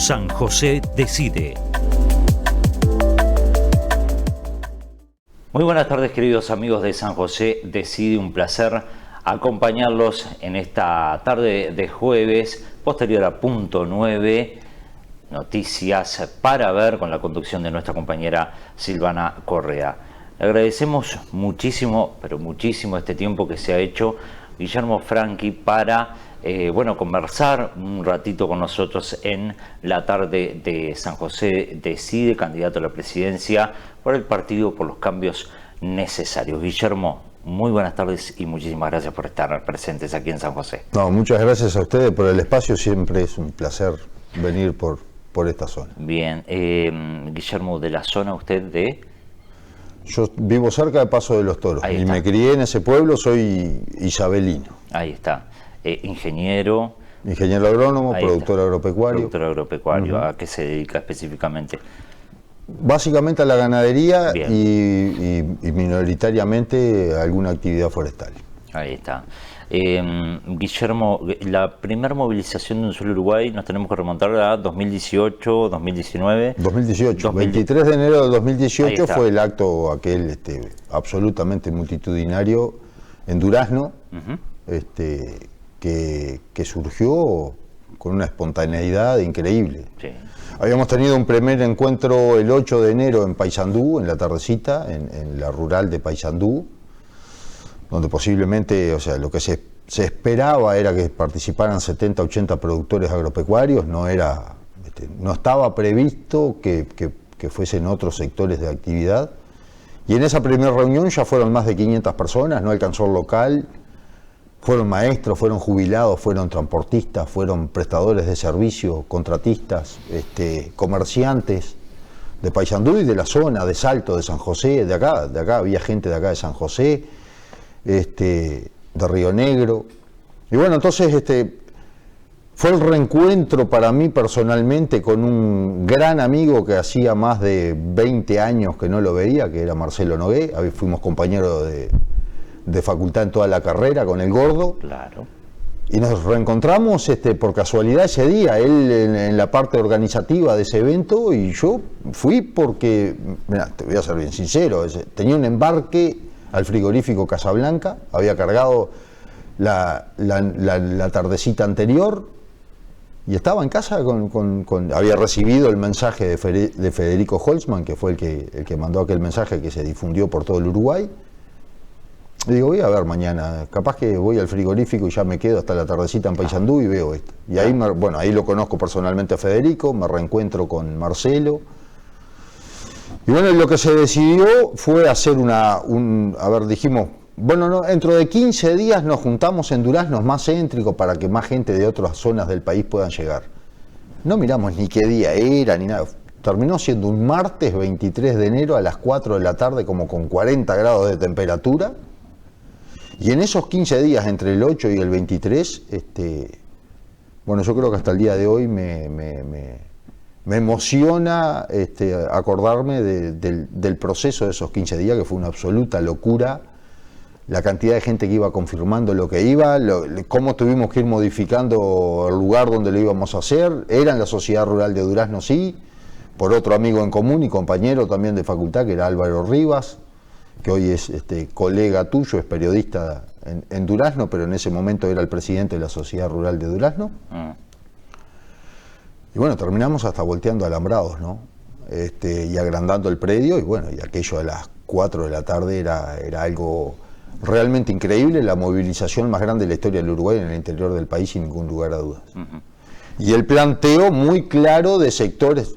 San José Decide. Muy buenas tardes, queridos amigos de San José Decide. Un placer acompañarlos en esta tarde de jueves, posterior a punto 9, noticias para ver, con la conducción de nuestra compañera Silvana Correa. Le agradecemos muchísimo, pero muchísimo este tiempo que se ha hecho Guillermo Franchi para conversar un ratito con nosotros en la tarde de San José Decide, candidato a la presidencia por el Partido por los Cambios Necesarios. Guillermo, muy buenas tardes y muchísimas gracias por estar presentes aquí en San José. No, muchas gracias a ustedes por el espacio, siempre es un placer venir por esta zona. Bien, Guillermo, de la zona usted de... Yo vivo cerca de Paso de los Toros y me crié en ese pueblo, soy isabelino. Ahí está. Ingeniero agrónomo, productor agropecuario. Productor agropecuario. ¿A qué se dedica específicamente? Básicamente a la ganadería y minoritariamente a alguna actividad forestal. Ahí está. Guillermo, la primera movilización de Un Solo Uruguay nos tenemos que remontar a 2018, 2019. 2018, 23 de enero de 2018 fue el acto aquel absolutamente multitudinario en Durazno, que surgió con una espontaneidad increíble. Sí. Habíamos tenido un primer encuentro el 8 de enero en Paysandú, en la tardecita, en la rural de Paysandú, donde posiblemente, lo que se esperaba era que participaran 70, 80 productores agropecuarios, no estaba previsto que fuesen otros sectores de actividad. Y en esa primera reunión ya fueron más de 500 personas, no alcanzó el local. Fueron maestros, fueron jubilados, fueron transportistas, fueron prestadores de servicios, contratistas, comerciantes de Paysandú y de la zona, de Salto, de San José, de acá había gente de acá de San José, de Río Negro. Y bueno, entonces fue el reencuentro para mí personalmente con un gran amigo que hacía más de 20 años que no lo veía, que era Marcelo Nogué. Fuimos compañeros de facultad en toda la carrera con el Gordo. Claro. Y nos reencontramos por casualidad ese día, él en la parte organizativa de ese evento, y yo fui porque, mira, te voy a ser bien sincero, tenía un embarque al frigorífico Casablanca, había cargado la tardecita anterior y estaba en casa había recibido el mensaje de Federico Holzman, que fue el que mandó aquel mensaje que se difundió por todo el Uruguay. Y digo, voy a ver mañana, capaz que voy al frigorífico y ya me quedo hasta la tardecita en Paysandú y veo esto. Y ahí, ahí lo conozco personalmente a Federico, me reencuentro con Marcelo. Y bueno, lo que se decidió fue hacer dijimos, dentro de 15 días nos juntamos en Durazno, más céntrico, para que más gente de otras zonas del país puedan llegar. No miramos ni qué día era, ni nada. Terminó siendo un martes 23 de enero a las 4 de la tarde, como con 40 grados de temperatura. Y en esos 15 días, entre el 8 y el 23, yo creo que hasta el día de hoy me emociona acordarme del proceso de esos 15 días, que fue una absoluta locura. La cantidad de gente que iba confirmando lo que iba, cómo tuvimos que ir modificando el lugar donde lo íbamos a hacer. Era en la Sociedad Rural de Durazno, sí, por otro amigo en común y compañero también de facultad, que era Álvaro Rivas, que hoy es colega tuyo, es periodista en Durazno, pero en ese momento era el presidente de la Sociedad Rural de Durazno. Y bueno, terminamos hasta volteando alambrados, ¿no? Y agrandando el predio, y aquello a las 4 de la tarde era algo realmente increíble, la movilización más grande de la historia del Uruguay en el interior del país, sin ningún lugar a dudas. Y el planteo muy claro de sectores,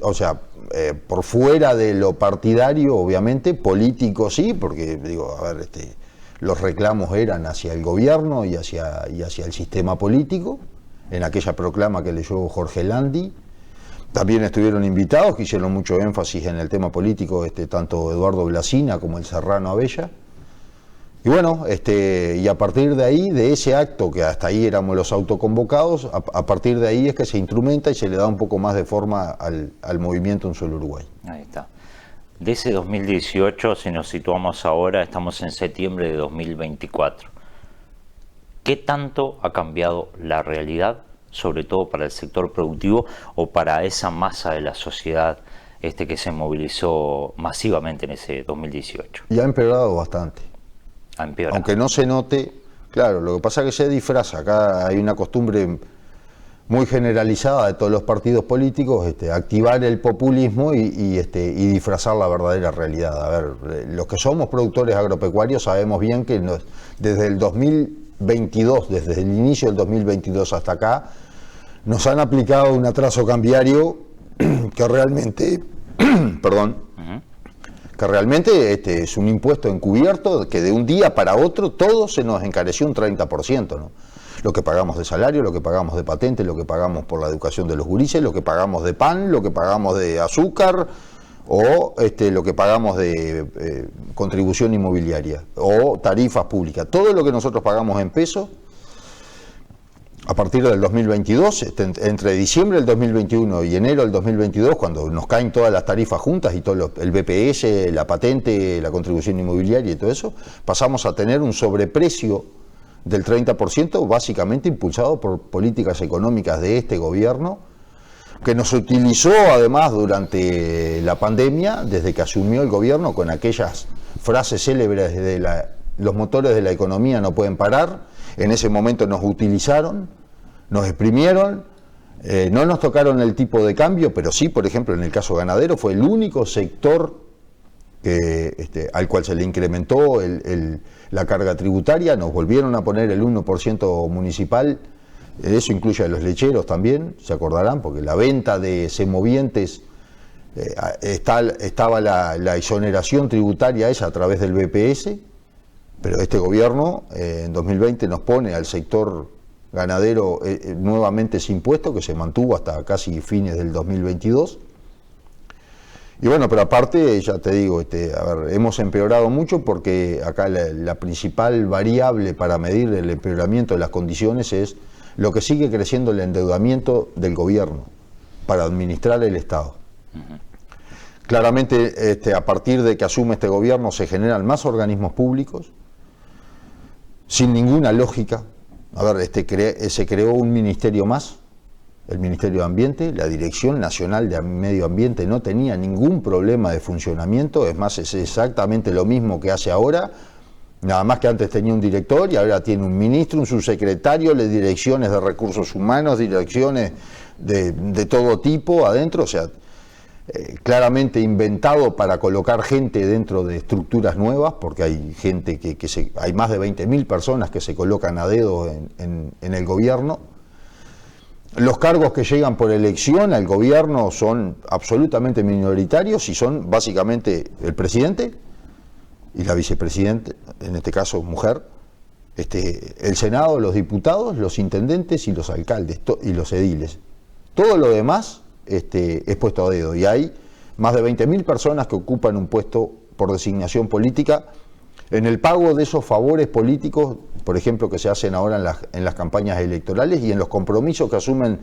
por fuera de lo partidario, obviamente, político sí, porque los reclamos eran hacia el gobierno y hacia el sistema político, en aquella proclama que leyó Jorge Landi. También estuvieron invitados que hicieron mucho énfasis en el tema político, tanto Eduardo Blasina como el Serrano Abella. Y y a partir de ahí, de ese acto, que hasta ahí éramos los autoconvocados, a partir de ahí es que se instrumenta y se le da un poco más de forma al movimiento Un Solo Uruguay. Ahí está. De ese 2018, si nos situamos ahora, estamos en septiembre de 2024. ¿Qué tanto ha cambiado la realidad sobre todo para el sector productivo o para esa masa de la sociedad que se movilizó masivamente en ese 2018? Y ha empeorado bastante. Ha empeorado. Aunque no se note, claro, lo que pasa es que se disfraza. Acá hay una costumbre muy generalizada de todos los partidos políticos, activar el populismo y disfrazar la verdadera realidad. A ver, los que somos productores agropecuarios sabemos bien que desde el 2022, desde el inicio del 2022 hasta acá, nos han aplicado un atraso cambiario que realmente, que realmente es un impuesto encubierto que de un día para otro todo se nos encareció un 30%, ¿no? Lo que pagamos de salario, lo que pagamos de patente, lo que pagamos por la educación de los gurises, lo que pagamos de pan, lo que pagamos de azúcar o lo que pagamos de contribución inmobiliaria o tarifas públicas. Todo lo que nosotros pagamos en pesos a partir del 2022, entre diciembre del 2021 y enero del 2022, cuando nos caen todas las tarifas juntas y todo el BPS, la patente, la contribución inmobiliaria y todo eso, pasamos a tener un sobreprecio del 30%, básicamente impulsado por políticas económicas de este gobierno, que nos utilizó además durante la pandemia, desde que asumió el gobierno, con aquellas frases célebres de los motores de la economía no pueden parar. En ese momento nos utilizaron, nos exprimieron, no nos tocaron el tipo de cambio, pero sí, por ejemplo, en el caso ganadero, fue el único sector al cual se le incrementó la carga tributaria. Nos volvieron a poner el 1% municipal, eso incluye a los lecheros también, se acordarán, porque la venta de semovientes estaba la exoneración tributaria esa a través del BPS, pero este gobierno en 2020 nos pone al sector ganadero nuevamente ese impuesto que se mantuvo hasta casi fines del 2022. Y bueno, pero aparte, ya te digo, a ver, hemos empeorado mucho porque acá la principal variable para medir el empeoramiento de las condiciones es lo que sigue creciendo el endeudamiento del gobierno para administrar el Estado. Claramente, a partir de que asume este gobierno se generan más organismos públicos, sin ninguna lógica. A ver, se creó un ministerio más, el Ministerio de Ambiente. La Dirección Nacional de Medio Ambiente no tenía ningún problema de funcionamiento, es más, es exactamente lo mismo que hace ahora, nada más que antes tenía un director y ahora tiene un ministro, un subsecretario, direcciones de recursos humanos, direcciones de todo tipo adentro, o sea, claramente inventado para colocar gente dentro de estructuras nuevas, porque hay gente hay más de 20.000 personas que se colocan a dedo en el gobierno. Los cargos que llegan por elección al gobierno son absolutamente minoritarios y son básicamente el presidente y la vicepresidenta, en este caso mujer, el Senado, los diputados, los intendentes y los alcaldes y los ediles. Todo lo demás es puesto a dedo y hay más de 20.000 personas que ocupan un puesto por designación política en el pago de esos favores políticos, por ejemplo, que se hacen ahora en las campañas electorales y en los compromisos que asumen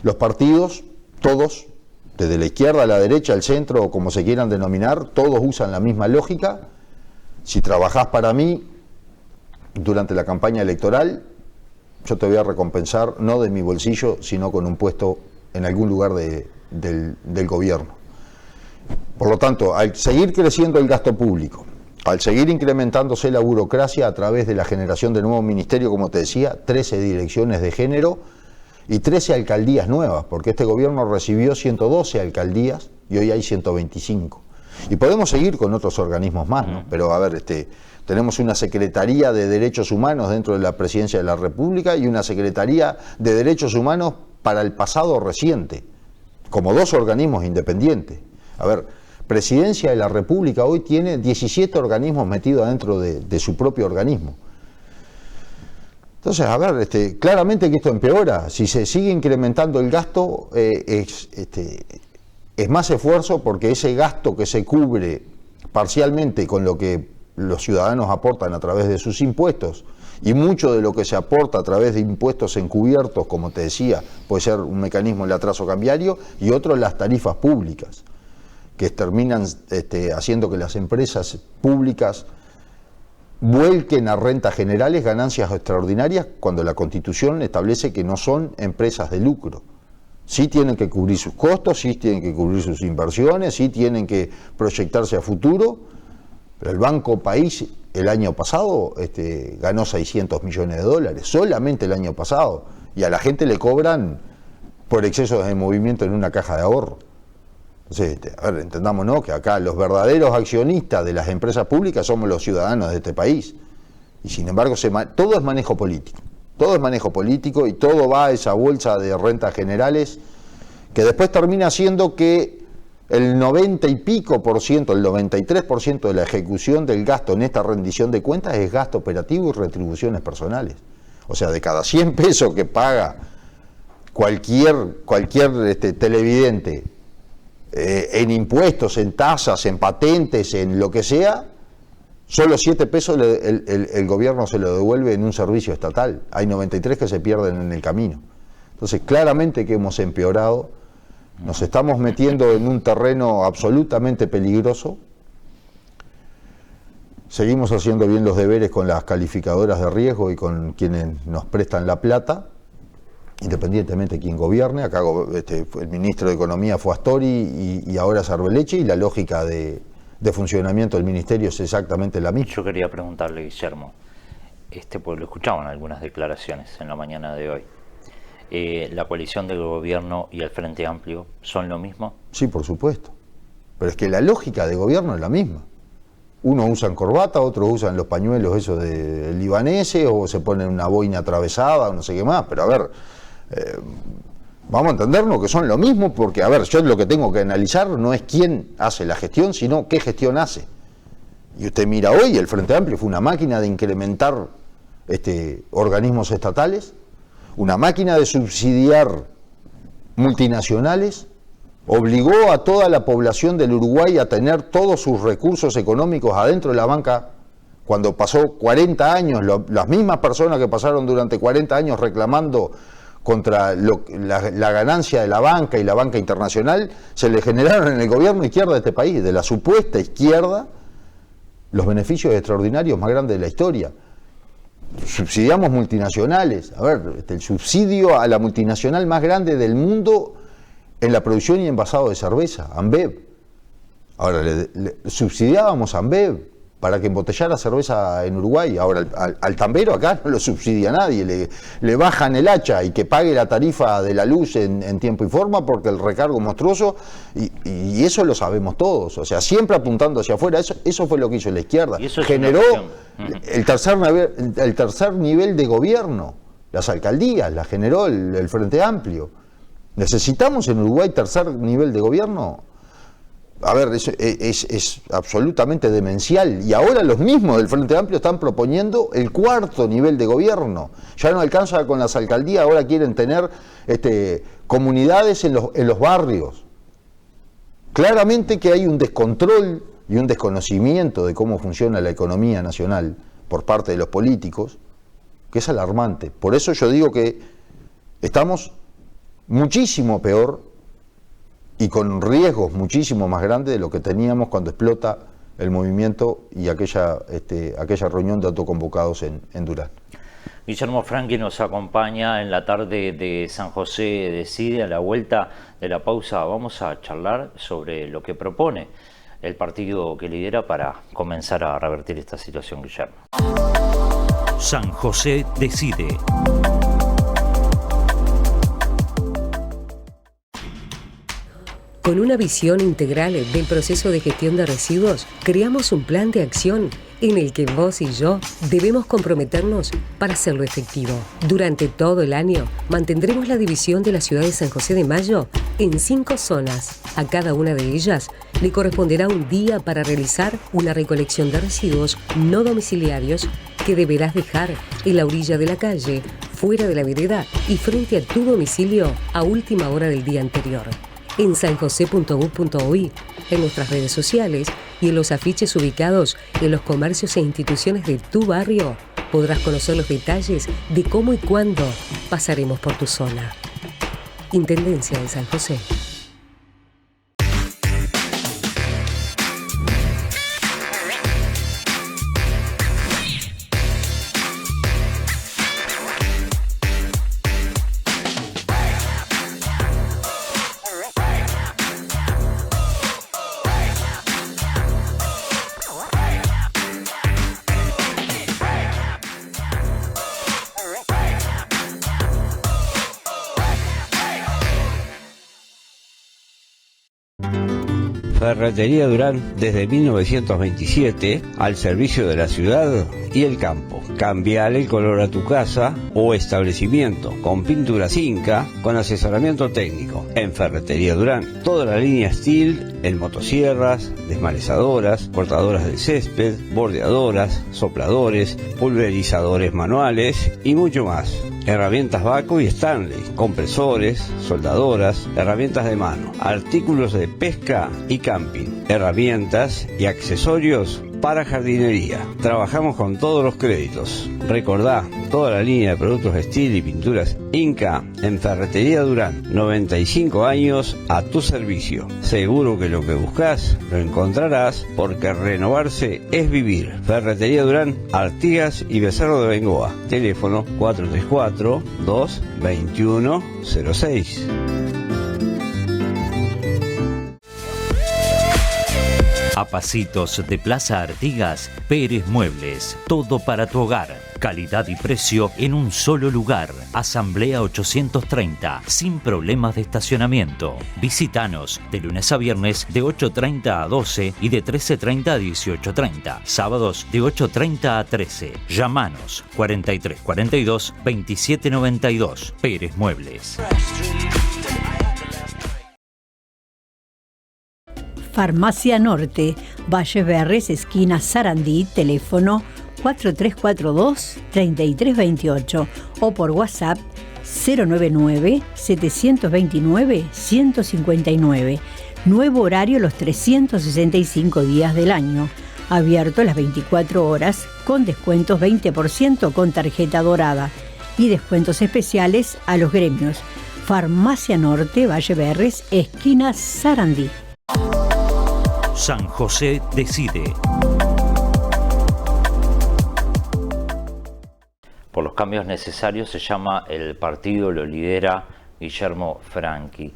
los partidos, todos, desde la izquierda a la derecha, al centro o como se quieran denominar, todos usan la misma lógica. Si trabajás para mí durante la campaña electoral, yo te voy a recompensar no de mi bolsillo, sino con un puesto en algún lugar del gobierno. Por lo tanto, al seguir creciendo el gasto público, al seguir incrementándose la burocracia a través de la generación de nuevos ministerios, como te decía, 13 direcciones de género y 13 alcaldías nuevas, porque este gobierno recibió 112 alcaldías y hoy hay 125. Y podemos seguir con otros organismos más, ¿no? Pero a ver, tenemos una Secretaría de Derechos Humanos dentro de la Presidencia de la República y una Secretaría de Derechos Humanos para el pasado reciente, como dos organismos independientes. A ver, Presidencia de la República hoy tiene 17 organismos metidos dentro de su propio organismo. Entonces, a ver, claramente que esto empeora. Si se sigue incrementando el gasto, es más esfuerzo porque ese gasto que se cubre parcialmente con lo que los ciudadanos aportan a través de sus impuestos y mucho de lo que se aporta a través de impuestos encubiertos, como te decía, puede ser un mecanismo del atraso cambiario y otro las tarifas públicas, que terminan haciendo que las empresas públicas vuelquen a rentas generales ganancias extraordinarias cuando la Constitución establece que no son empresas de lucro. Sí tienen que cubrir sus costos, sí tienen que cubrir sus inversiones, sí tienen que proyectarse a futuro, pero el Banco País el año pasado ganó 600 millones de dólares, solamente el año pasado, y a la gente le cobran por excesos de movimiento en una caja de ahorro. Entonces, a ver, entendámonos que acá los verdaderos accionistas de las empresas públicas somos los ciudadanos de este país, y sin embargo todo es manejo político. Todo es manejo político y todo va a esa bolsa de rentas generales que después termina siendo que el 90 y pico por ciento, el 93% de la ejecución del gasto en esta rendición de cuentas es gasto operativo y retribuciones personales. O sea, de cada 100 pesos que paga cualquier televidente en impuestos, en tasas, en patentes, en lo que sea, solo 7 pesos el gobierno se lo devuelve en un servicio estatal. Hay 93 que se pierden en el camino. Entonces, claramente que hemos empeorado, nos estamos metiendo en un terreno absolutamente peligroso. Seguimos haciendo bien los deberes con las calificadoras de riesgo y con quienes nos prestan la plata, independientemente de quién gobierne. Acá el ministro de Economía fue Astori y ahora es Arbeleche, y la lógica de funcionamiento del ministerio es exactamente la misma. Yo quería preguntarle, Guillermo, pues lo escuchaban algunas declaraciones en la mañana de hoy. ¿La coalición del gobierno y el Frente Amplio son lo mismo? Sí, por supuesto. Pero es que la lógica de gobierno es la misma. Unos usan corbata, otros usan los pañuelos esos de libaneses, o se ponen una boina atravesada, o no sé qué más. Pero a ver, vamos a entendernos que son lo mismo, porque, a ver, yo lo que tengo que analizar no es quién hace la gestión, sino qué gestión hace. Y usted mira hoy, el Frente Amplio fue una máquina de incrementar organismos estatales, una máquina de subsidiar multinacionales, obligó a toda la población del Uruguay a tener todos sus recursos económicos adentro de la banca. Cuando pasó 40 años, las mismas personas que pasaron durante 40 años reclamando contra la ganancia de la banca y la banca internacional, se le generaron en el gobierno izquierda de este país, de la supuesta izquierda, los beneficios extraordinarios más grandes de la historia. Subsidiamos multinacionales. A ver, el subsidio a la multinacional más grande del mundo en la producción y envasado de cerveza, Ambev. Ahora, le subsidiábamos a Ambev para que embotellara cerveza en Uruguay. Ahora, al tambero acá no lo subsidia nadie, le bajan el hacha y que pague la tarifa de la luz en tiempo y forma, porque el recargo monstruoso, y eso lo sabemos todos. O sea, siempre apuntando hacia afuera. Eso fue lo que hizo la izquierda. Generó el tercer nivel de gobierno. Las alcaldías las generó el Frente Amplio. ¿Necesitamos en Uruguay tercer nivel de gobierno? A ver, es absolutamente demencial. Y ahora los mismos del Frente Amplio están proponiendo el cuarto nivel de gobierno. Ya no alcanza con las alcaldías, ahora quieren tener comunidades en los barrios. Claramente que hay un descontrol y un desconocimiento de cómo funciona la economía nacional por parte de los políticos, que es alarmante. Por eso yo digo que estamos muchísimo peor y con riesgos muchísimo más grandes de lo que teníamos cuando explota el movimiento y aquella reunión de autoconvocados en Durán. Guillermo Franqui nos acompaña en la tarde de San José Decide. A la vuelta de la pausa vamos a charlar sobre lo que propone el partido que lidera para comenzar a revertir esta situación, Guillermo. San José Decide. Con una visión integral del proceso de gestión de residuos, creamos un plan de acción en el que vos y yo debemos comprometernos para hacerlo efectivo. Durante todo el año, mantendremos la división de la ciudad de San José de Mayo en 5 zonas. A cada una de ellas le corresponderá un día para realizar una recolección de residuos no domiciliarios que deberás dejar en la orilla de la calle, fuera de la vereda y frente a tu domicilio a última hora del día anterior. En sanjose.gov.uy, en nuestras redes sociales y en los afiches ubicados en los comercios e instituciones de tu barrio, podrás conocer los detalles de cómo y cuándo pasaremos por tu zona. Intendencia de San José. Ferretería Durán desde 1927 al servicio de la ciudad y el campo. Cambiale el color a tu casa o establecimiento con pintura Inca con asesoramiento técnico. En Ferretería Durán, toda la línea Steel en motosierras, desmalezadoras, cortadoras de césped, bordeadoras, sopladores, pulverizadores manuales y mucho más. Herramientas Baco y Stanley, compresores, soldadoras, herramientas de mano, artículos de pesca y camping, herramientas y accesorios para jardinería. Trabajamos con todos los créditos. Recordá, toda la línea de productos Steel y pinturas Inca en Ferretería Durán. 95 años a tu servicio. Seguro que lo que buscas lo encontrarás, porque renovarse es vivir. Ferretería Durán, Artigas y Becerro de Bengoa. Teléfono 434-221-06. A pasitos de Plaza Artigas, Pérez Muebles. Todo para tu hogar. Calidad y precio en un solo lugar. Asamblea 830. Sin problemas de estacionamiento. Visítanos de lunes a viernes de 8:30 a 12 y de 13:30 a 18:30. Sábados de 8:30 a 13. Llamanos 4342 2792. Pérez Muebles. Farmacia Norte, Valle Berres, esquina Sarandí, teléfono 4342-3328 o por WhatsApp 099-729-159. Nuevo horario los 365 días del año. Abierto las 24 horas con descuentos 20% con tarjeta dorada y descuentos especiales a los gremios. Farmacia Norte, Valle Berres, esquina Sarandí. San José decide. Por los cambios necesarios se llama el partido, lo lidera Guillermo Franchi.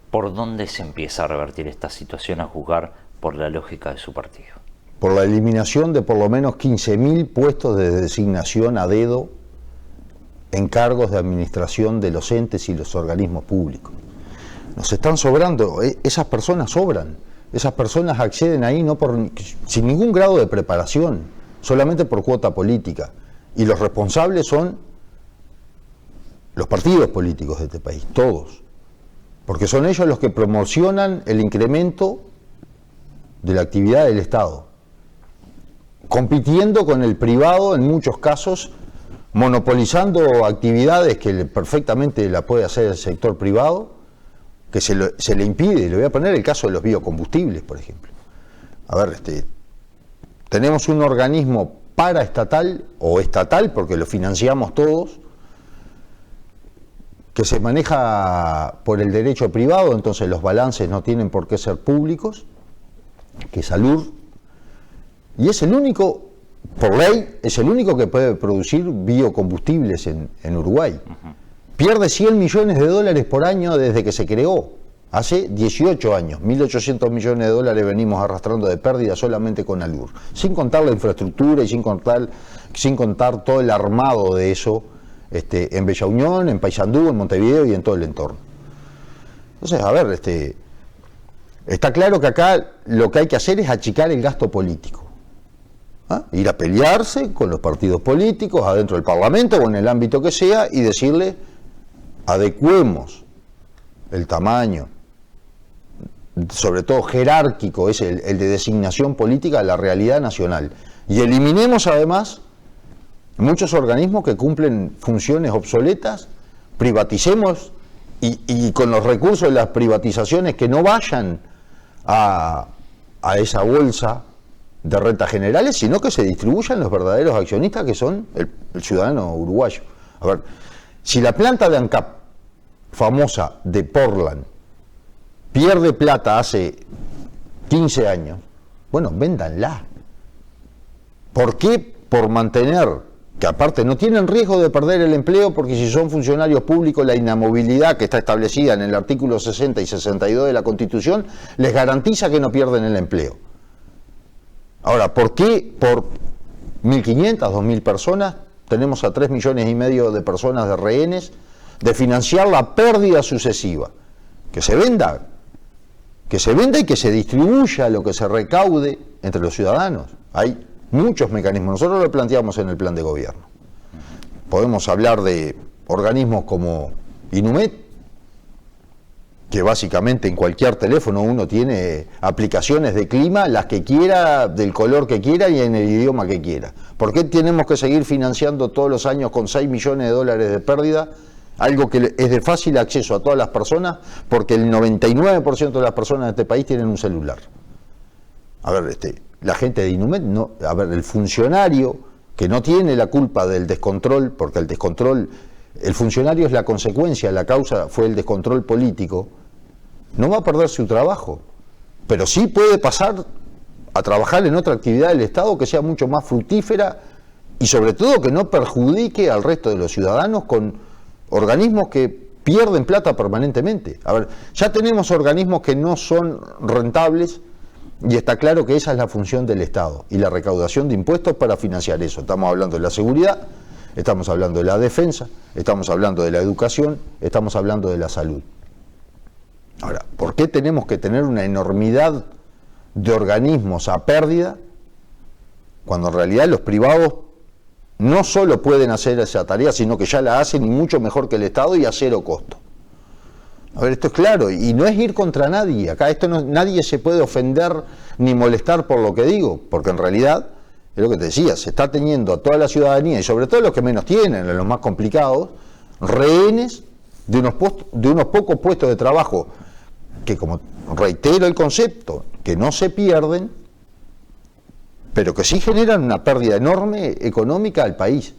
¿Por dónde se empieza a revertir esta situación a juzgar por la lógica de su partido? Por la eliminación de por lo menos 15.000 puestos de designación a dedo en cargos de administración de los entes y los organismos públicos. Nos están sobrando, esas personas sobran. Esas personas acceden ahí sin ningún grado de preparación, solamente por cuota política. Y los responsables son los partidos políticos de este país, todos. Porque son ellos los que promocionan el incremento de la actividad del Estado, compitiendo con el privado en muchos casos, monopolizando actividades que perfectamente la puede hacer el sector privado, que se le impide. Le voy a poner el caso de los biocombustibles, por ejemplo. A ver, tenemos un organismo paraestatal o estatal, porque lo financiamos todos, que se maneja por el derecho privado, entonces los balances no tienen por qué ser públicos, que es Alur, y es el único, por ley, es el único que puede producir biocombustibles en Uruguay. Pierde $100 millones por año desde que se creó, hace 18 años, 1.800 millones de dólares venimos arrastrando de pérdida solamente con Alur, sin contar la infraestructura y sin contar todo el armado de eso en Bella Unión, en Paysandú, en Montevideo y en todo el entorno. Entonces, a ver, está claro que acá lo que hay que hacer es achicar el gasto político. Ir a pelearse con los partidos políticos adentro del Parlamento o en el ámbito que sea y decirle: adecuemos el tamaño, sobre todo jerárquico, es el de designación política, a la realidad nacional. Y eliminemos además muchos organismos que cumplen funciones obsoletas, privaticemos y con los recursos de las privatizaciones que no vayan a esa bolsa de rentas generales, sino que se distribuyan los verdaderos accionistas, que son el ciudadano uruguayo. A ver, si la planta de ANCAP, famosa de Portland, pierde plata hace 15 años, bueno, véndanla. ¿Por qué? Por mantener, que aparte no tienen riesgo de perder el empleo, porque si son funcionarios públicos, la inamovilidad que está establecida en el artículo 60 y 62 de la Constitución les garantiza que no pierden el empleo. Ahora, ¿por qué por 1.500, 2.000 personas tenemos a 3,5 millones de personas de rehenes de financiar la pérdida sucesiva? Que se venda que se venda y que se distribuya lo que se recaude entre los ciudadanos. Hay muchos mecanismos, nosotros lo planteamos en el plan de gobierno. Podemos hablar de organismos como Inumet, que básicamente en cualquier teléfono uno tiene aplicaciones de clima, las que quiera, del color que quiera y en el idioma que quiera. ¿Por qué tenemos que seguir financiando todos los años con 6 millones de dólares de pérdida algo que es de fácil acceso a todas las personas? Porque el 99% de las personas de este país tienen un celular. A ver, la gente de Inumet, no, a ver, el funcionario que no tiene la culpa del descontrol, porque el descontrol, el funcionario es la consecuencia, la causa fue el descontrol político, no va a perder su trabajo, pero sí puede pasar a trabajar en otra actividad del Estado que sea mucho más fructífera y sobre todo que no perjudique al resto de los ciudadanos con organismos que pierden plata permanentemente. A ver, ya tenemos organismos que no son rentables y está claro que esa es la función del Estado y la recaudación de impuestos para financiar eso. Estamos hablando de la seguridad, estamos hablando de la defensa, estamos hablando de la educación, estamos hablando de la salud. Ahora, ¿por qué tenemos que tener una enormidad de organismos a pérdida cuando en realidad los privados no solo pueden hacer esa tarea, sino que ya la hacen y mucho mejor que el Estado y a cero costo? A ver, esto es claro, y no es ir contra nadie. Acá nadie se puede ofender ni molestar por lo que digo, porque en realidad, es lo que te decía, se está teniendo a toda la ciudadanía, y sobre todo los que menos tienen, a los más complicados, rehenes de unos pocos puestos de trabajo, que, como reitero el concepto, que no se pierden, pero que sí generan una pérdida enorme económica al país.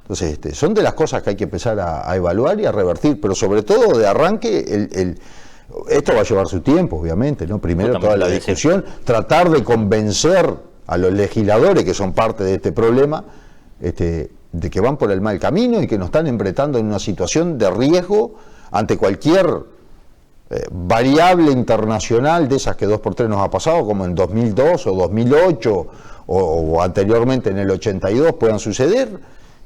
Entonces, son de las cosas que hay que empezar a evaluar y a revertir, pero sobre todo de arranque, esto va a llevar su tiempo, obviamente, ¿no? Primero toda la discusión, tratar de convencer a los legisladores que son parte de este problema, de que van por el mal camino y que nos están embretando en una situación de riesgo ante cualquier variable internacional de esas que 2x3 nos ha pasado, como en 2002 o 2008 o anteriormente en el 82 puedan suceder,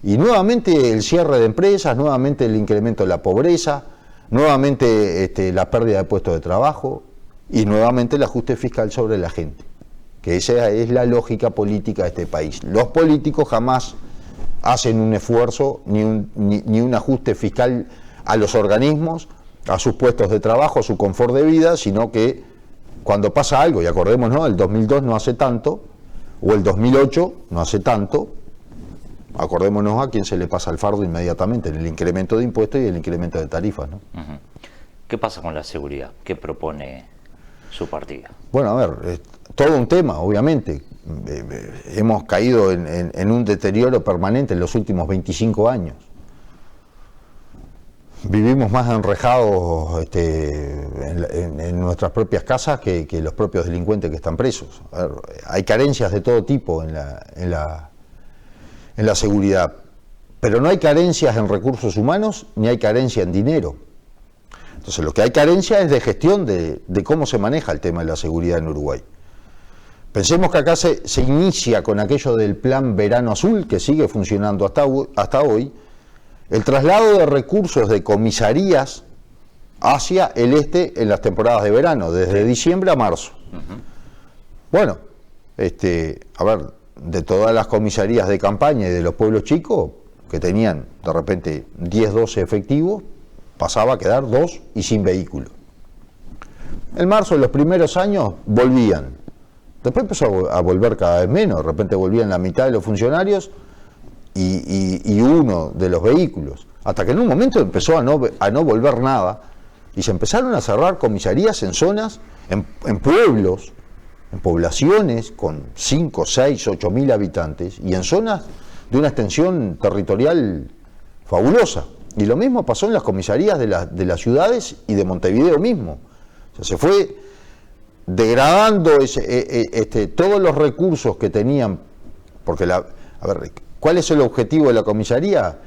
y nuevamente el cierre de empresas, nuevamente el incremento de la pobreza, nuevamente la pérdida de puestos de trabajo y nuevamente el ajuste fiscal sobre la gente, que esa es la lógica política de este país. Los políticos jamás hacen un esfuerzo ni un ajuste fiscal a los organismos, a sus puestos de trabajo, a su confort de vida, sino que cuando pasa algo, y acordémonos, el 2002 no hace tanto, o el 2008 no hace tanto, acordémonos a quién se le pasa el fardo inmediatamente, en el incremento de impuestos y el incremento de tarifas, ¿no? Uh-huh. ¿Qué pasa con la seguridad? ¿Qué propone su partido? Bueno, a ver, todo un tema, obviamente. Hemos caído en un deterioro permanente en los últimos 25 años. Vivimos más enrejados en nuestras propias casas que los propios delincuentes que están presos. A ver, hay carencias de todo tipo en la seguridad, pero no hay carencias en recursos humanos ni hay carencia en dinero. Entonces lo que hay carencia es de gestión de cómo se maneja el tema de la seguridad en Uruguay. Pensemos que acá se inicia con aquello del plan Verano Azul, que sigue funcionando hasta hoy, el traslado de recursos de comisarías hacia el este en las temporadas de verano, desde diciembre a marzo. Uh-huh. Bueno, a ver, de todas las comisarías de campaña y de los pueblos chicos, que tenían de repente 10, 12 efectivos, pasaba a quedar 2 y sin vehículo. En marzo, en los primeros años, volvían. Después empezó a volver cada vez menos, de repente volvían la mitad de los funcionarios y uno de los vehículos, hasta que en un momento empezó a no volver nada y se empezaron a cerrar comisarías en zonas, en pueblos, en poblaciones con 5, 6, 8 mil habitantes y en zonas de una extensión territorial fabulosa. Y lo mismo pasó en las comisarías de las ciudades y de Montevideo mismo. O sea, se fue degradando todos los recursos que tenían, porque a ver, ¿cuál es el objetivo de la comisaría?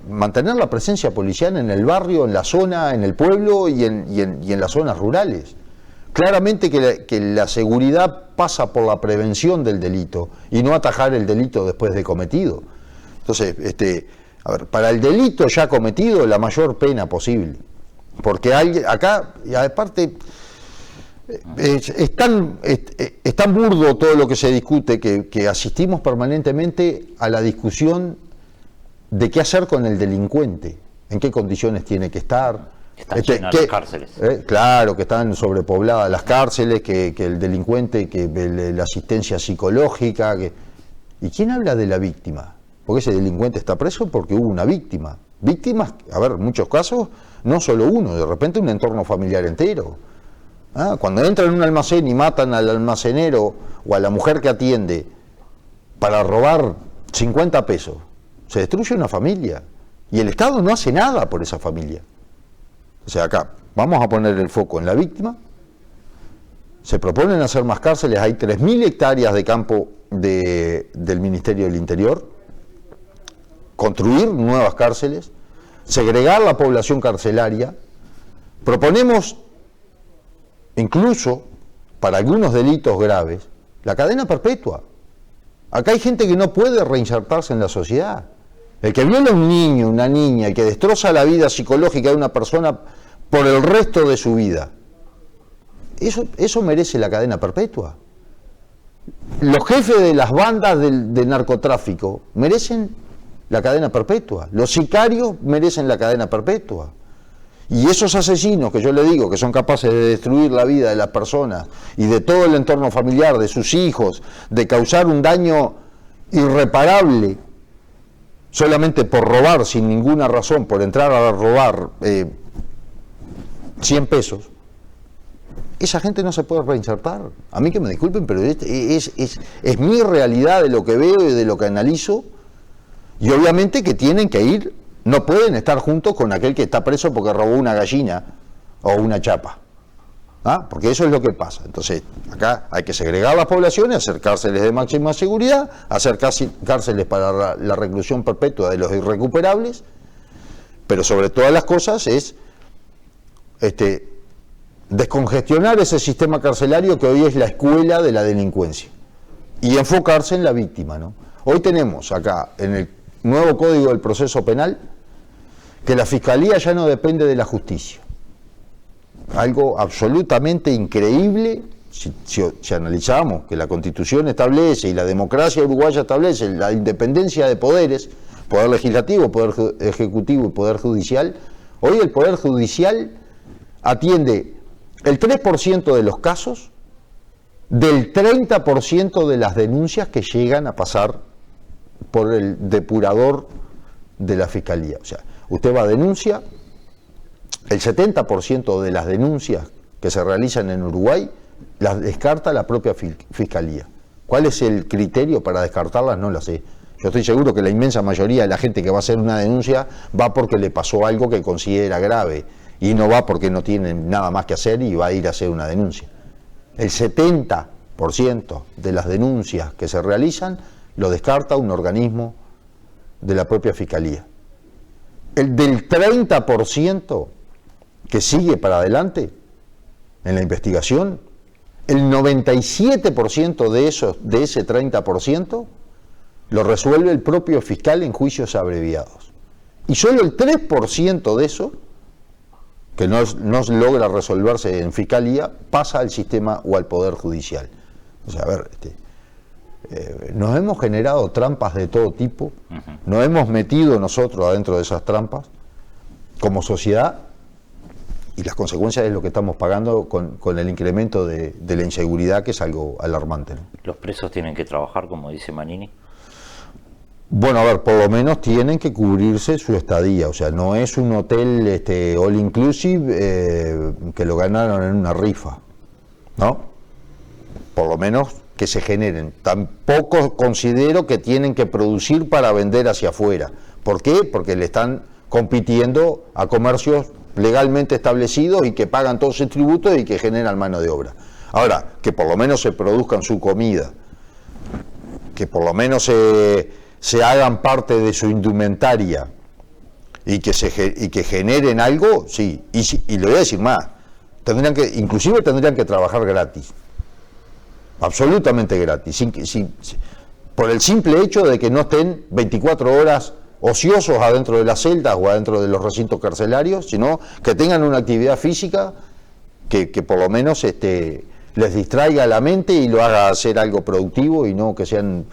Mantener la presencia policial en el barrio, en la zona, en el pueblo y en las zonas rurales. Claramente que la seguridad pasa por la prevención del delito y no atajar el delito después de cometido. Entonces, a ver, para el delito ya cometido, la mayor pena posible. Porque acá, y aparte, Es tan burdo todo lo que se discute que asistimos permanentemente a la discusión de qué hacer con el delincuente, en qué condiciones tiene que estar. Están llenas las cárceles. Claro, que están sobrepobladas las cárceles, que el delincuente, que la asistencia psicológica. ¿Y quién habla de la víctima? Porque ese delincuente está preso porque hubo una víctima. Víctimas, a ver, en muchos casos, no solo uno, de repente un entorno familiar entero. Cuando entran en un almacén y matan al almacenero o a la mujer que atiende para robar 50 pesos, se destruye una familia y el Estado no hace nada por esa familia. O sea, acá vamos a poner el foco en la víctima. Se proponen hacer más cárceles, hay 3.000 hectáreas de campo del Ministerio del Interior, construir nuevas cárceles, segregar la población carcelaria. Proponemos incluso para algunos delitos graves la cadena perpetua. Acá hay gente que no puede reinsertarse en la sociedad. El que viola a un niño, una niña, el que destroza la vida psicológica de una persona por el resto de su vida, eso merece la cadena perpetua. Los jefes de las bandas de narcotráfico merecen la cadena perpetua. Los sicarios merecen la cadena perpetua. Y esos asesinos que yo le digo que son capaces de destruir la vida de las personas y de todo el entorno familiar, de sus hijos, de causar un daño irreparable solamente por robar sin ninguna razón, por entrar a robar 100 pesos, esa gente no se puede reinsertar. A mí que me disculpen, pero es mi realidad de lo que veo y de lo que analizo, y obviamente que tienen que ir. No pueden estar juntos con aquel que está preso porque robó una gallina o una chapa. Porque eso es lo que pasa. Entonces, acá hay que segregar las poblaciones, hacer cárceles de máxima seguridad, hacer cárceles para la reclusión perpetua de los irrecuperables, pero sobre todas las cosas es descongestionar ese sistema carcelario que hoy es la escuela de la delincuencia y enfocarse en la víctima, ¿no? Hoy tenemos acá en el nuevo Código del Proceso Penal que la Fiscalía ya no depende de la justicia. Algo absolutamente increíble si analizamos que la Constitución establece y la democracia uruguaya establece la independencia de poderes, poder legislativo, poder ejecutivo y poder judicial. Hoy el Poder Judicial atiende el 3% de los casos del 30% de las denuncias que llegan a pasar por el depurador de la Fiscalía. O sea, usted va a denuncia, el 70% de las denuncias que se realizan en Uruguay las descarta la propia Fiscalía. ¿Cuál es el criterio para descartarlas? No lo sé. Yo estoy seguro que la inmensa mayoría de la gente que va a hacer una denuncia va porque le pasó algo que considera grave y no va porque no tiene nada más que hacer y va a ir a hacer una denuncia. El 70% de las denuncias que se realizan lo descarta un organismo de la propia Fiscalía. El del 30% que sigue para adelante en la investigación, el 97% de ese 30% lo resuelve el propio fiscal en juicios abreviados. Y solo el 3% de eso, que no logra resolverse en Fiscalía, pasa al sistema o al Poder Judicial. O sea, a ver, nos hemos generado trampas de todo tipo, nos hemos metido nosotros adentro de esas trampas como sociedad, y las consecuencias es lo que estamos pagando con el incremento de la inseguridad, que es algo alarmante, ¿no? ¿Los presos tienen que trabajar, como dice Manini? Bueno, a ver, por lo menos tienen que cubrirse su estadía, o sea, no es un hotel all inclusive que lo ganaron en una rifa, ¿no? Por lo menos que se generen. Tampoco considero que tienen que producir para vender hacia afuera. ¿Por qué? Porque le están compitiendo a comercios legalmente establecidos y que pagan todos sus tributos y que generan mano de obra. Ahora, que por lo menos se produzcan su comida, que por lo menos se hagan parte de su indumentaria y que generen algo, sí. Y le voy a decir más, inclusive tendrían que trabajar gratis, absolutamente gratis, por el simple hecho de que no estén 24 horas ociosos adentro de las celdas o adentro de los recintos carcelarios, sino que tengan una actividad física que por lo menos les distraiga la mente y lo haga hacer algo productivo y no que sean,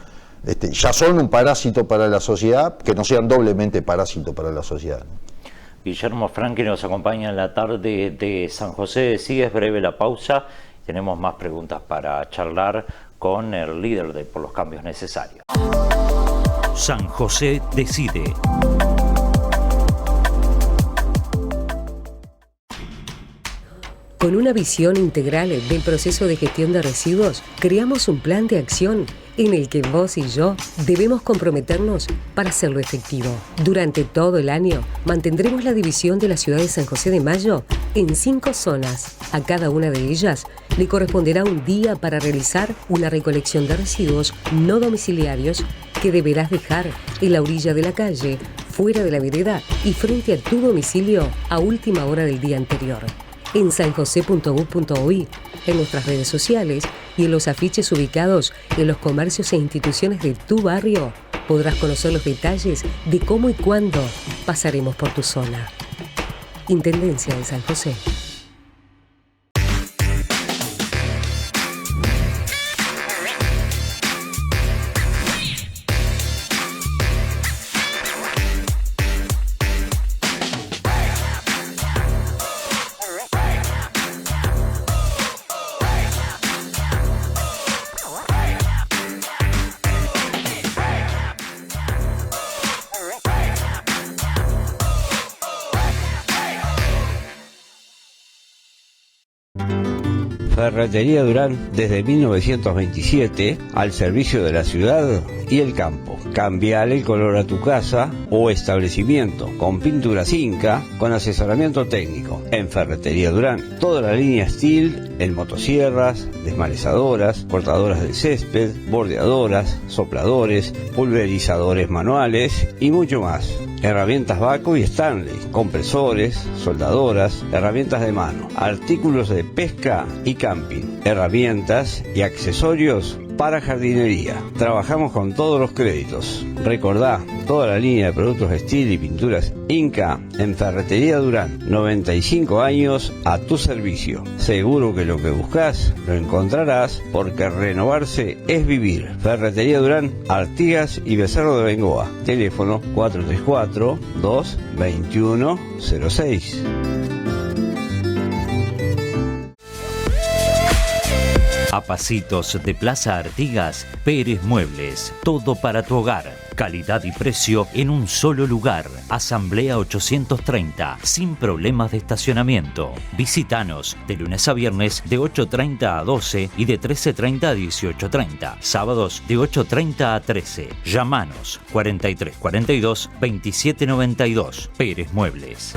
ya son un parásito para la sociedad, que no sean doblemente parásito para la sociedad. Guillermo Franchi nos acompaña en la tarde de San José de Sigue. Es breve la pausa. Tenemos más preguntas para charlar con el líder de Por los Cambios Necesarios. San José decide. Con una visión integral del proceso de gestión de residuos, creamos un plan de acción en el que vos y yo debemos comprometernos para hacerlo efectivo. Durante todo el año, mantendremos la división de la ciudad de San José de Mayo en 5 zonas. A cada una de ellas le corresponderá un día para realizar una recolección de residuos no domiciliarios que deberás dejar en la orilla de la calle, fuera de la vereda y frente a tu domicilio a última hora del día anterior. En sanjose.gov.uy, en nuestras redes sociales y en los afiches ubicados en los comercios e instituciones de tu barrio, podrás conocer los detalles de cómo y cuándo pasaremos por tu zona. Intendencia de San José. Ferretería Durán, desde 1927, al servicio de la ciudad y el campo. Cambiale el color a tu casa o establecimiento con pintura Inca, con asesoramiento técnico. En Ferretería Durán, toda la línea Steel en motosierras, desmalezadoras, cortadoras de césped, bordeadoras, sopladores, pulverizadores manuales y mucho más. Herramientas Baco y Stanley, compresores, soldadoras, herramientas de mano, artículos de pesca y camping, herramientas y accesorios para jardinería. Trabajamos con todos los créditos. Recordá, toda la línea de productos Steel y pinturas Inca en Ferretería Durán. 95 años a tu servicio. Seguro que lo que buscas lo encontrarás, porque renovarse es vivir. Ferretería Durán, Artigas y Becerro de Bengoa. Teléfono 434-221-06. A pasitos de Plaza Artigas, Pérez Muebles. Todo para tu hogar. Calidad y precio en un solo lugar. Asamblea 830, sin problemas de estacionamiento. Visítanos de lunes a viernes de 8:30 a 12 y de 13:30 a 18:30. Sábados de 8:30 a 13. Llamanos 4342 2792. Pérez Muebles.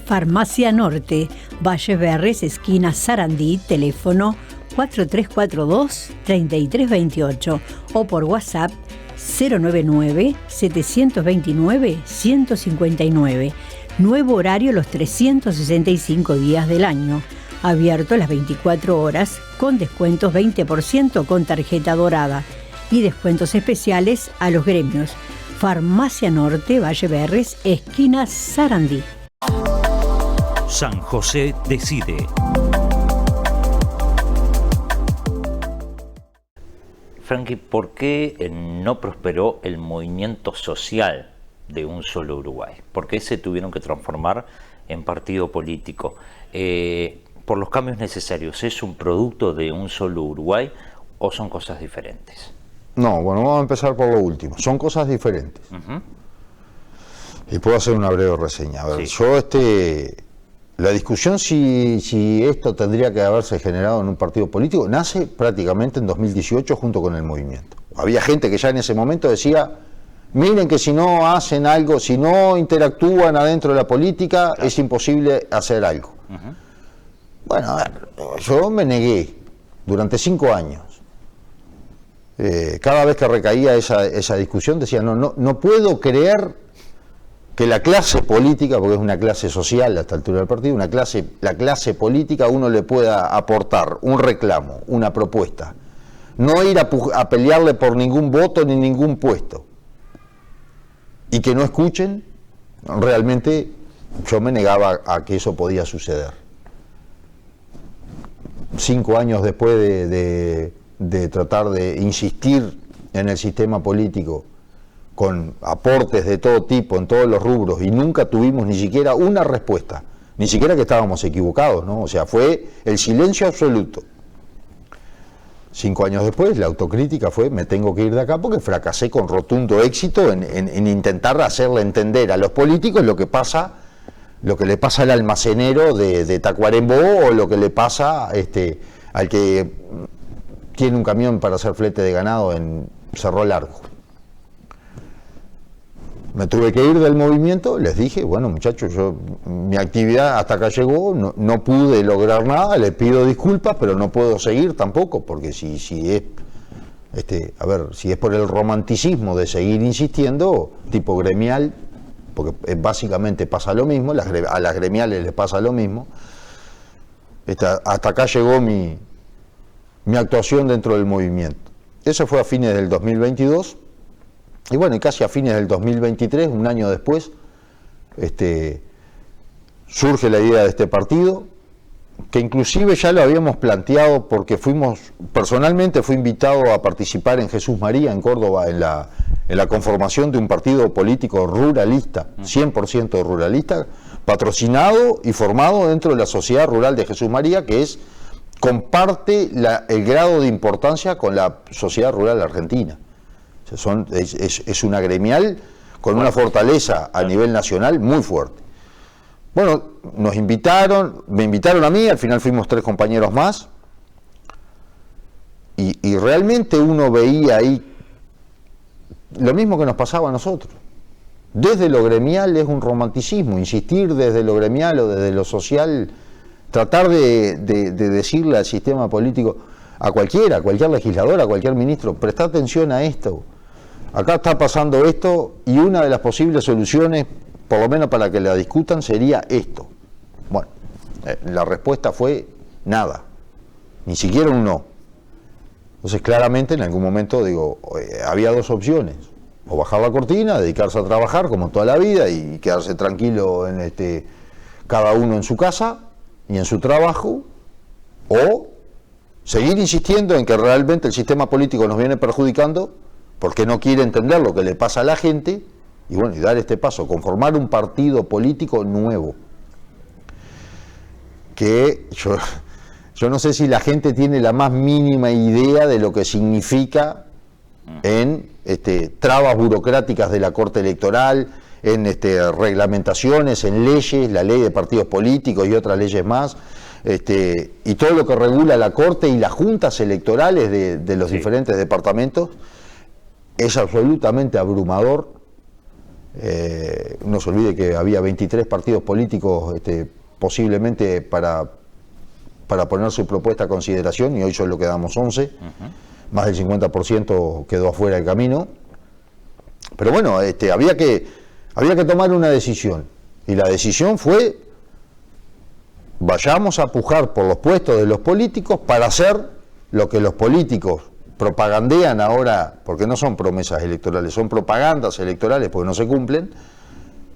Farmacia Norte, Valle Berres, esquina Sarandí, teléfono 4342-3328 o por WhatsApp 099-729-159. Nuevo horario los 365 días del año. Abierto las 24 horas con descuentos 20% con tarjeta dorada y descuentos especiales a los gremios. Farmacia Norte, Valle Berres, esquina Sarandí. San José decide. Franchi, ¿por qué no prosperó el movimiento social de Un Solo Uruguay? ¿Por qué se tuvieron que transformar en partido político? ¿Por los cambios necesarios es un producto de Un Solo Uruguay o son cosas diferentes? No, bueno, vamos a empezar por lo último. Son cosas diferentes. Y puedo hacer una breve reseña. A ver, sí. La discusión si esto tendría que haberse generado en un partido político nace prácticamente en 2018 junto con el movimiento. Había gente que ya en ese momento decía, miren que si no hacen algo, si no interactúan adentro de la política, claro, es imposible hacer algo. Bueno, a ver, yo me negué durante 5 años. Cada vez que recaía esa discusión decía, no puedo creer que la clase política, porque es una clase social a esta altura del partido, la clase política uno le pueda aportar un reclamo, una propuesta, no ir a pelearle por ningún voto ni ningún puesto, y que no escuchen realmente yo me negaba a que eso podía suceder. 5 años después de tratar de insistir en el sistema político con aportes de todo tipo, en todos los rubros, y nunca tuvimos ni siquiera una respuesta, ni siquiera que estábamos equivocados, ¿no? O sea, fue el silencio absoluto. 5 años después, la autocrítica fue: me tengo que ir de acá porque fracasé con rotundo éxito en intentar hacerle entender a los políticos lo que le pasa al almacenero de Tacuarembó, o lo que le pasa al que tiene un camión para hacer flete de ganado en Cerro Largo. Me tuve que ir del movimiento, les dije: bueno, muchachos, mi actividad hasta acá llegó, no pude lograr nada, les pido disculpas, pero no puedo seguir tampoco, porque si es por el romanticismo de seguir insistiendo, tipo gremial, porque básicamente pasa lo mismo, a las gremiales les pasa lo mismo, hasta acá llegó mi actuación dentro del movimiento. Eso fue a fines del 2022. Y bueno, y casi a fines del 2023, un año después, surge la idea de este partido, que inclusive ya lo habíamos planteado porque personalmente fui invitado a participar en Jesús María, en Córdoba, en la conformación de un partido político ruralista, 100% ruralista, patrocinado y formado dentro de la Sociedad Rural de Jesús María, que comparte el grado de importancia con la Sociedad Rural Argentina. Es una gremial con una fortaleza a nivel nacional muy fuerte. Bueno, me invitaron a mí, al final fuimos 3 compañeros más, y realmente uno veía ahí lo mismo que nos pasaba a nosotros. Desde lo gremial es un romanticismo, insistir desde lo gremial o desde lo social, tratar de decirle al sistema político, a cualquier legislador, a cualquier ministro: presta atención a esto. Acá está pasando esto, y una de las posibles soluciones, por lo menos para que la discutan, sería esto. Bueno, la respuesta fue nada, ni siquiera un no. Entonces, claramente, en algún momento, había 2 opciones: o bajar la cortina, dedicarse a trabajar como toda la vida y quedarse tranquilo cada uno en su casa y en su trabajo, o seguir insistiendo en que realmente el sistema político nos viene perjudicando porque no quiere entender lo que le pasa a la gente, y bueno, y dar este paso, conformar un partido político nuevo, que yo no sé si la gente tiene la más mínima idea de lo que significa en trabas burocráticas de la Corte Electoral, en reglamentaciones, en leyes, la ley de partidos políticos y otras leyes más, y todo lo que regula la Corte y las juntas electorales de los diferentes departamentos. Es absolutamente abrumador. No se olvide que había 23 partidos políticos posiblemente para poner su propuesta a consideración, y hoy solo quedamos 11. Más del 50% quedó afuera del camino. Pero bueno, había que tomar una decisión, y la decisión fue: vayamos a pujar por los puestos de los políticos para hacer lo que los políticos propagandean ahora, porque no son promesas electorales, son propagandas electorales porque no se cumplen,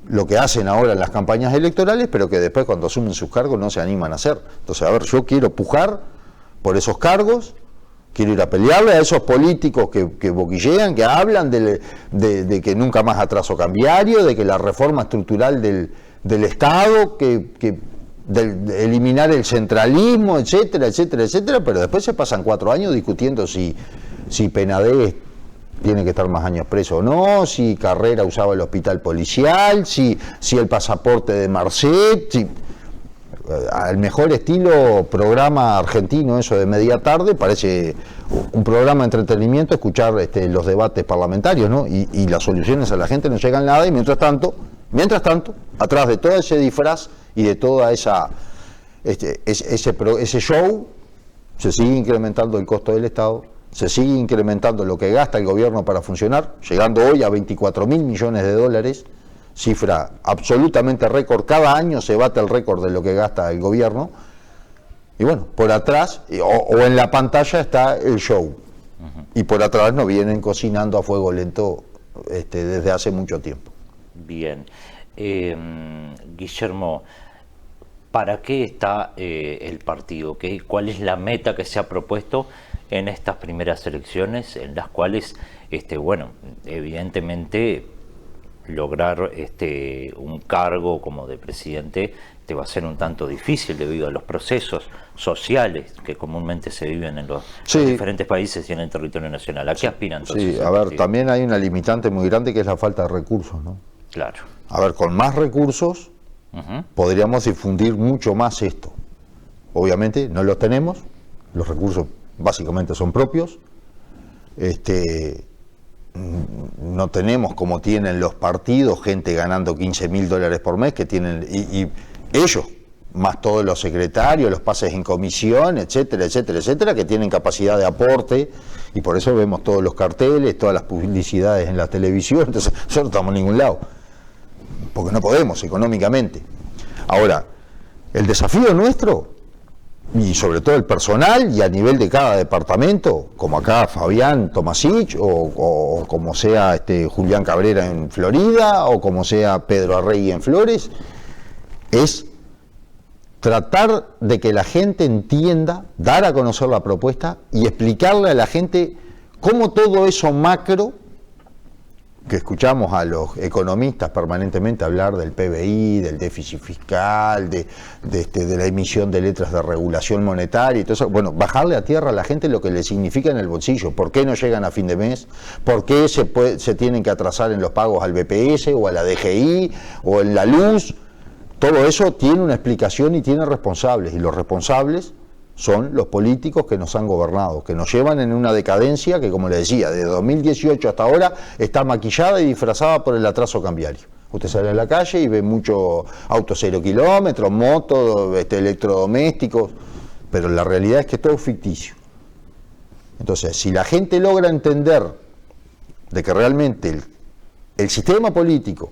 lo que hacen ahora en las campañas electorales, pero que después, cuando asumen sus cargos, no se animan a hacer. Entonces, yo quiero pujar por esos cargos, quiero ir a pelearle a esos políticos que boquillean, que hablan de que nunca más atraso cambiario, de que la reforma estructural del Estado, de eliminar el centralismo, etcétera, etcétera, etcétera, pero después se pasan 4 años discutiendo si Penadez tiene que estar más años preso o no, si Carrera usaba el hospital policial, si el pasaporte de Marcet, al mejor estilo programa argentino, eso de media tarde, parece un programa de entretenimiento escuchar los debates parlamentarios, ¿no? Y las soluciones a la gente no llegan nada, y mientras tanto, atrás de todo ese disfraz y de toda ese show, se sigue incrementando el costo del Estado, se sigue incrementando lo que gasta el gobierno para funcionar, llegando hoy a 24.000 millones de dólares, cifra absolutamente récord. Cada año se bate el récord de lo que gasta el gobierno, y bueno, por atrás o en la pantalla está el show, y por atrás nos vienen cocinando a fuego lento desde hace mucho tiempo. Bien. Guillermo, ¿para qué está el partido? ¿Cuál es la meta que se ha propuesto en estas primeras elecciones, en las cuales, bueno, evidentemente lograr un cargo como de presidente te va a ser un tanto difícil debido a los procesos sociales que comúnmente se viven en los diferentes países y en el territorio nacional? ¿A qué aspiran entonces? Sí, a ver, también hay una limitante muy grande que es la falta de recursos, ¿no? Claro. A ver, con más recursos podríamos difundir mucho más esto. Obviamente no los tenemos, los recursos básicamente son propios. No tenemos, como tienen los partidos, gente ganando $15.000 por mes, que tienen, y ellos, más todos los secretarios, los pases en comisión, etcétera, etcétera, etcétera, que tienen capacidad de aporte, y por eso vemos todos los carteles, todas las publicidades en la televisión. Entonces nosotros no estamos en ningún lado, porque no podemos económicamente. Ahora, el desafío nuestro, y sobre todo el personal, y a nivel de cada departamento, como acá Fabián Tomasic, o como sea Julián Cabrera en Florida, o como sea Pedro Arregui en Flores, es tratar de que la gente entienda, dar a conocer la propuesta y explicarle a la gente cómo todo eso macro, que escuchamos a los economistas permanentemente hablar del PBI, del déficit fiscal, de la emisión de letras de regulación monetaria y todo eso, bueno, bajarle a tierra a la gente lo que le significa en el bolsillo, por qué no llegan a fin de mes, por qué se tienen que atrasar en los pagos al BPS o a la DGI o en la luz. Todo eso tiene una explicación y tiene responsables, y los responsables son los políticos que nos han gobernado, que nos llevan en una decadencia que, como le decía, de 2018 hasta ahora está maquillada y disfrazada por el atraso cambiario. Usted sale a la calle y ve mucho auto 0 kilómetros, motos, electrodomésticos, pero la realidad es que todo es ficticio. Entonces, si la gente logra entender de que realmente el sistema político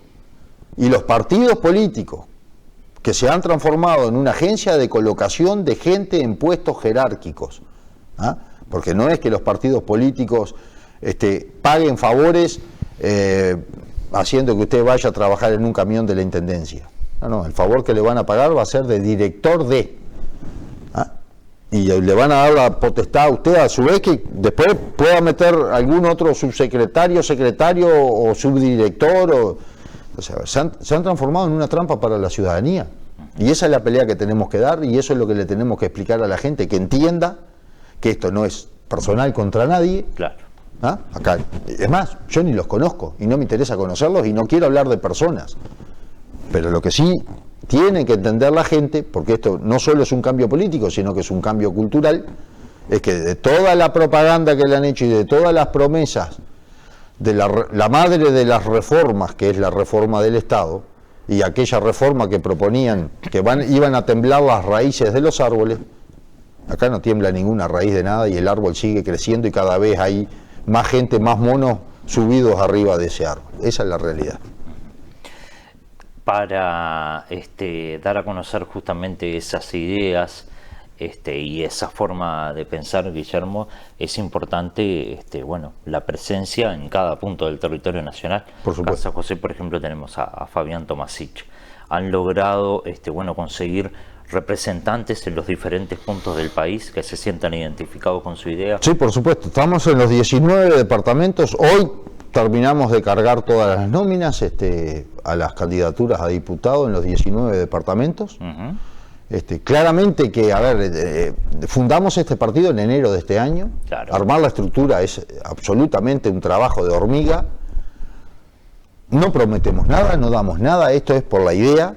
y los partidos políticos que se han transformado en una agencia de colocación de gente en puestos jerárquicos, porque no es que los partidos políticos paguen favores haciendo que usted vaya a trabajar en un camión de la intendencia. No, el favor que le van a pagar va a ser de director de, y le van a dar la potestad a usted a su vez que después pueda meter algún otro subsecretario, secretario o subdirector. O sea, se han transformado en una trampa para la ciudadanía, y esa es la pelea que tenemos que dar, y eso es lo que le tenemos que explicar a la gente, que entienda que esto no es personal contra nadie. Claro. Acá, es más, yo ni los conozco y no me interesa conocerlos y no quiero hablar de personas, pero lo que sí tiene que entender la gente, porque esto no solo es un cambio político, sino que es un cambio cultural, es que de toda la propaganda que le han hecho y de todas las promesas de la madre de las reformas, que es la reforma del Estado, y aquella reforma que proponían que iban a temblar las raíces de los árboles, acá no tiembla ninguna raíz de nada y el árbol sigue creciendo y cada vez hay más gente, más monos subidos arriba de ese árbol. Esa es la realidad. Para dar a conocer justamente esas ideas y esa forma de pensar, Guillermo, es importante bueno, la presencia en cada punto del territorio nacional. Por supuesto. En San José, por ejemplo, tenemos a Fabián Tomasic. Han logrado bueno, conseguir representantes en los diferentes puntos del país que se sientan identificados con su idea. Sí, por supuesto. Estamos en los 19 departamentos. Hoy terminamos de cargar todas las nóminas a las candidaturas a diputado en los 19 departamentos. Claramente que, a ver, fundamos este partido en enero de este año. Claro. Armar la estructura es absolutamente un trabajo de hormiga. No prometemos nada, no damos nada. Esto es por la idea,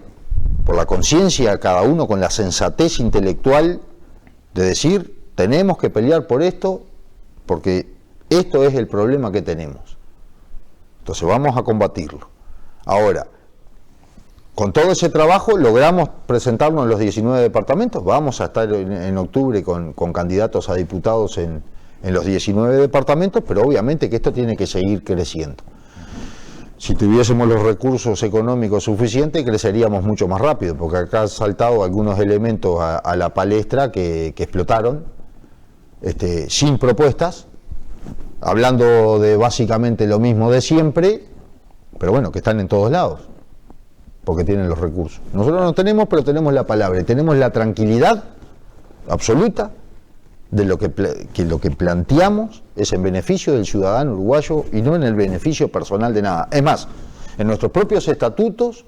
por la conciencia de cada uno, con la sensatez intelectual de decir, tenemos que pelear por esto, porque esto es el problema que tenemos. Entonces vamos a combatirlo. Ahora, con todo ese trabajo logramos presentarnos en los 19 departamentos. Vamos a estar en octubre con candidatos a diputados en los 19 departamentos, pero obviamente que esto tiene que seguir creciendo. Si tuviésemos los recursos económicos suficientes, creceríamos mucho más rápido, porque acá han saltado algunos elementos a la palestra que explotaron, sin propuestas, hablando de básicamente lo mismo de siempre, pero bueno, que están en todos lados. porque tienen los recursos. Nosotros no tenemos, pero tenemos la palabra, y tenemos la tranquilidad absoluta de lo que planteamos es en beneficio del ciudadano uruguayo y no en el beneficio personal de nada. Es más, en nuestros propios estatutos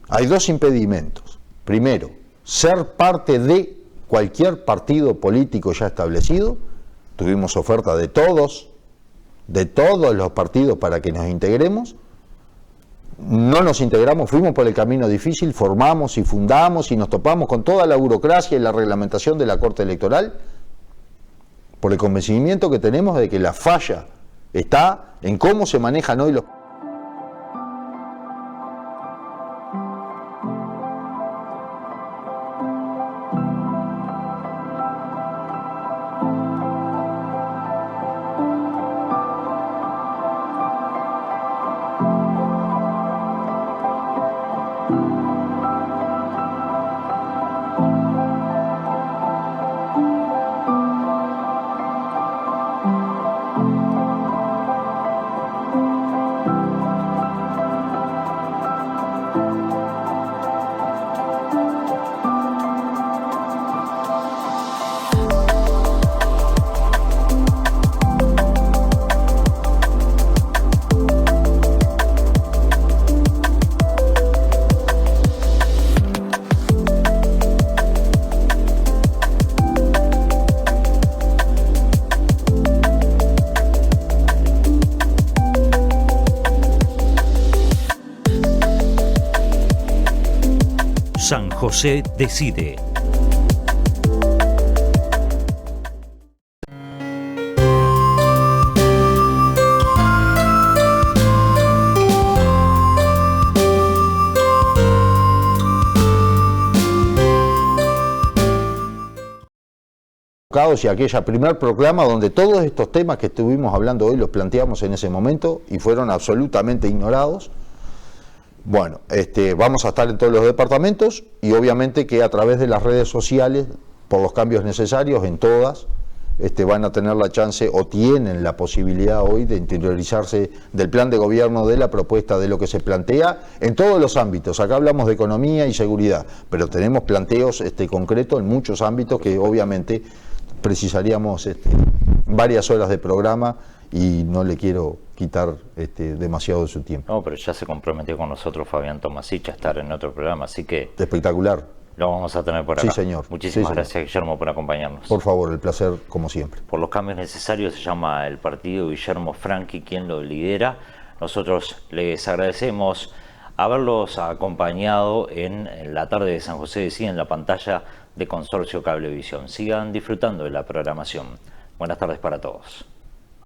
hay dos impedimentos. Primero, ser parte de cualquier partido político ya establecido. Tuvimos oferta de todos los partidos para que nos integremos. No nos integramos, fuimos por el camino difícil, formamos y fundamos y nos topamos con toda la burocracia y la reglamentación de la Corte Electoral, por el convencimiento que tenemos de que la falla está en cómo se manejan hoy los... San José decide. Y aquella primer proclama donde todos estos temas que estuvimos hablando hoy los planteamos en ese momento y fueron absolutamente ignorados. Bueno, vamos a estar en todos los departamentos y obviamente que a través de las redes sociales, por los cambios necesarios en todas, van a tener la chance o tienen la posibilidad hoy de interiorizarse del plan de gobierno, de la propuesta, de lo que se plantea en todos los ámbitos. Acá hablamos de economía y seguridad, pero tenemos planteos concretos en muchos ámbitos que obviamente precisaríamos varias horas de programa y no le quiero quitar demasiado de su tiempo. No, pero ya se comprometió con nosotros Fabián Tomasich a estar en otro programa, así que... Espectacular. Lo vamos a tener por acá. Sí, señor. Muchísimas gracias, Guillermo, por acompañarnos. Por favor, el placer, como siempre. Por los cambios necesarios se llama el partido Guillermo Franchi quien lo lidera. Nosotros les agradecemos haberlos acompañado en la tarde de San José Decide en la pantalla de Consorcio Cablevisión. Sigan disfrutando de la programación. Buenas tardes para todos.